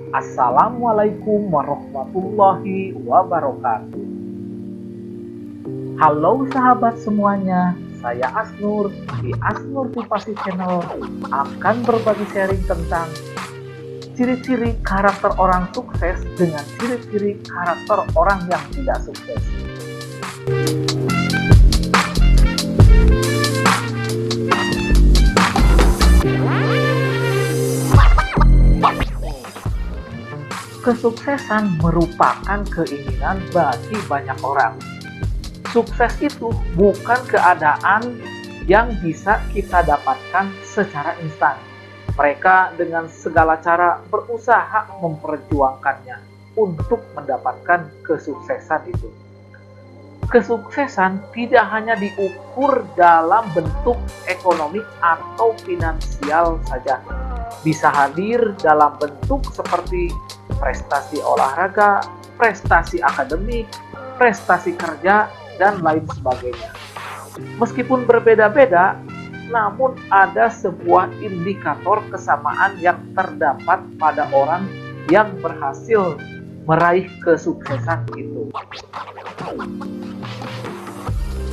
Assalamualaikum warahmatullahi wabarakatuh. Halo sahabat semuanya, saya Asnur di Asnur Tipasi Channel akan berbagi sharing tentang ciri-ciri karakter orang sukses dengan ciri-ciri karakter orang yang tidak sukses. Kesuksesan merupakan keinginan bagi banyak orang. Sukses itu bukan keadaan yang bisa kita dapatkan secara instan. Mereka dengan segala cara berusaha memperjuangkannya untuk mendapatkan kesuksesan itu. Kesuksesan tidak hanya diukur dalam bentuk ekonomi atau finansial saja. Bisa hadir dalam bentuk seperti prestasi olahraga, prestasi akademik, prestasi kerja, dan lain sebagainya. Meskipun berbeda-beda, namun ada sebuah indikator kesamaan yang terdapat pada orang yang berhasil meraih kesuksesan itu.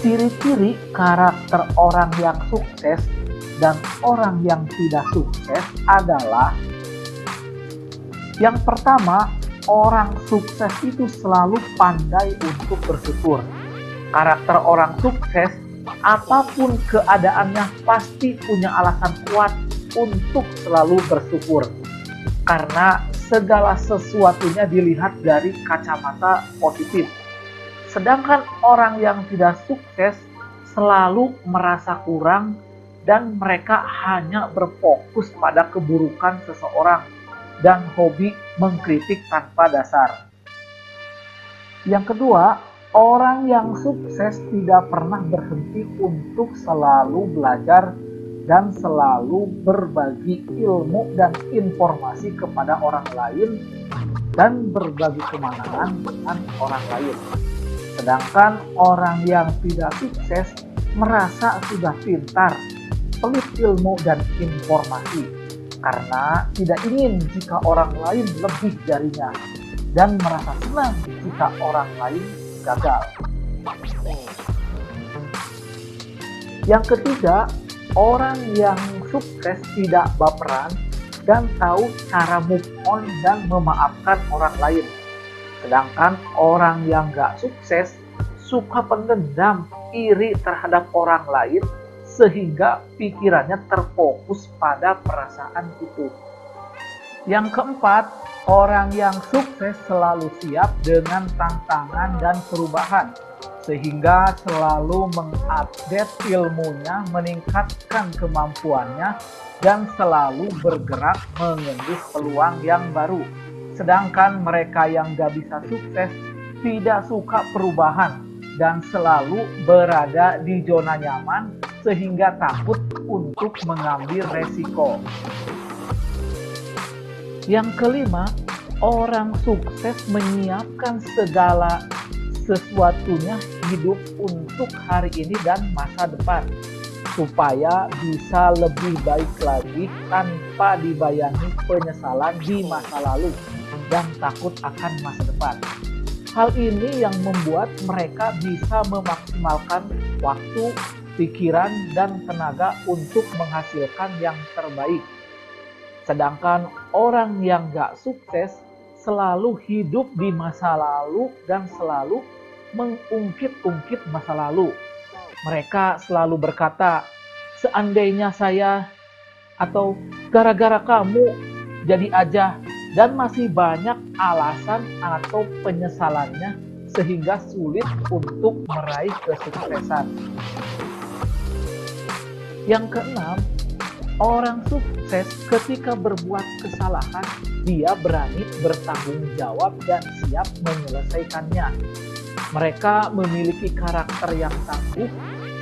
Ciri-ciri karakter orang yang sukses dan orang yang tidak sukses adalah: yang pertama, orang sukses itu selalu pandai untuk bersyukur. Karakter orang sukses, apapun keadaannya pasti punya alasan kuat untuk selalu bersyukur. Karena segala sesuatunya dilihat dari kacamata positif. Sedangkan orang yang tidak sukses selalu merasa kurang dan mereka hanya berfokus pada keburukan seseorang dan hobi mengkritik tanpa dasar. Yang kedua, orang yang sukses tidak pernah berhenti untuk selalu belajar dan selalu berbagi ilmu dan informasi kepada orang lain dan berbagi kemenangan dengan orang lain. Sedangkan orang yang tidak sukses merasa sudah pintar, pelit ilmu dan informasi, karena tidak ingin jika orang lain lebih darinya dan merasa senang jika orang lain gagal. Yang ketiga, orang yang sukses tidak baperan dan tahu cara move on dan memaafkan orang lain. Sedangkan orang yang gak sukses suka pendendam, iri terhadap orang lain sehingga pikirannya terfokus pada perasaan itu. Yang keempat, orang yang sukses selalu siap dengan tantangan dan perubahan, sehingga selalu mengupdate ilmunya, meningkatkan kemampuannya, dan selalu bergerak mengendus peluang yang baru. Sedangkan mereka yang gak bisa sukses tidak suka perubahan dan selalu berada di zona nyaman sehingga takut untuk mengambil resiko. Yang kelima, orang sukses menyiapkan segala sesuatunya hidup untuk hari ini dan masa depan, supaya bisa lebih baik lagi tanpa dibayangi penyesalan di masa lalu dan takut akan masa depan. Hal ini yang membuat mereka bisa memaksimalkan waktu, pikiran, dan tenaga untuk menghasilkan yang terbaik. Sedangkan orang yang gak sukses selalu hidup di masa lalu dan selalu mengungkit-ungkit masa lalu. Mereka selalu berkata, seandainya saya, atau gara-gara kamu jadi aja, dan masih banyak alasan atau penyesalannya sehingga sulit untuk meraih kesuksesan. Yang keenam, orang sukses ketika berbuat kesalahan, dia berani bertanggung jawab dan siap menyelesaikannya. Mereka memiliki karakter yang tangguh,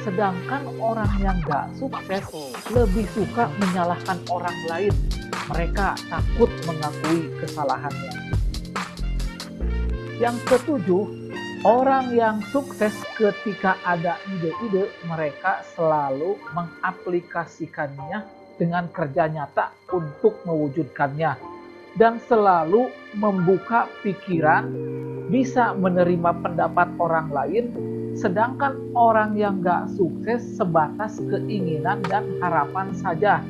sedangkan orang yang gak sukses lebih suka menyalahkan orang lain. Mereka takut mengakui kesalahannya. Yang ketujuh, orang yang sukses ketika ada ide-ide, mereka selalu mengaplikasikannya dengan kerja nyata untuk mewujudkannya. dan selalu membuka pikiran, bisa menerima pendapat orang lain, sedangkan orang yang gak sukses sebatas keinginan dan harapan saja,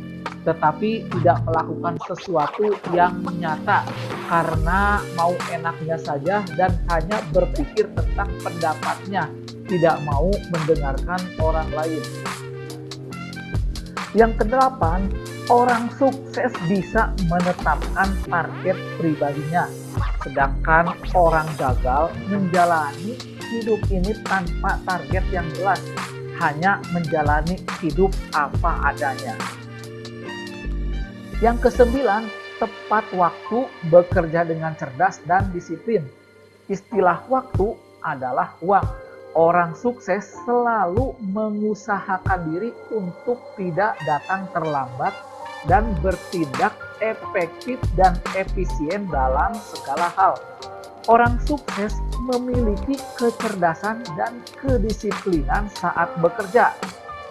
tetapi tidak melakukan sesuatu yang nyata karena mau enaknya saja dan hanya berpikir tentang pendapatnya, tidak mau mendengarkan orang lain. Yang kedelapan, orang sukses bisa menetapkan target pribadinya, sedangkan orang gagal menjalani hidup ini tanpa target yang jelas, hanya menjalani hidup apa adanya. Yang kesembilan, tepat waktu, bekerja dengan cerdas dan disiplin. Istilah waktu adalah uang. Orang sukses selalu mengusahakan diri untuk tidak datang terlambat dan bertindak efektif dan efisien dalam segala hal. Orang sukses memiliki kecerdasan dan kedisiplinan saat bekerja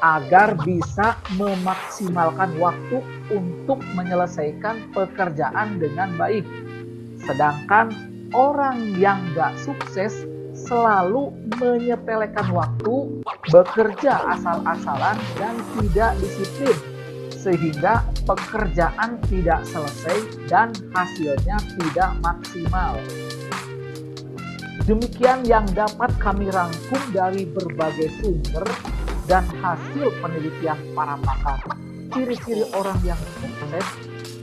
agar bisa memaksimalkan waktu untuk menyelesaikan pekerjaan dengan baik. Sedangkan orang yang gak sukses selalu menyepelekan waktu, bekerja asal-asalan dan tidak disiplin, sehingga pekerjaan tidak selesai dan hasilnya tidak maksimal. Demikian yang dapat kami rangkum dari berbagai sumber dan hasil penelitian para pakar. Ciri-ciri orang yang sukses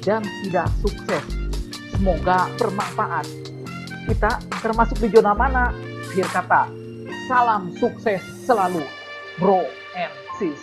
dan tidak sukses. Semoga bermanfaat. Kita termasuk di zona mana? Akhir kata, salam sukses selalu, bro and sis.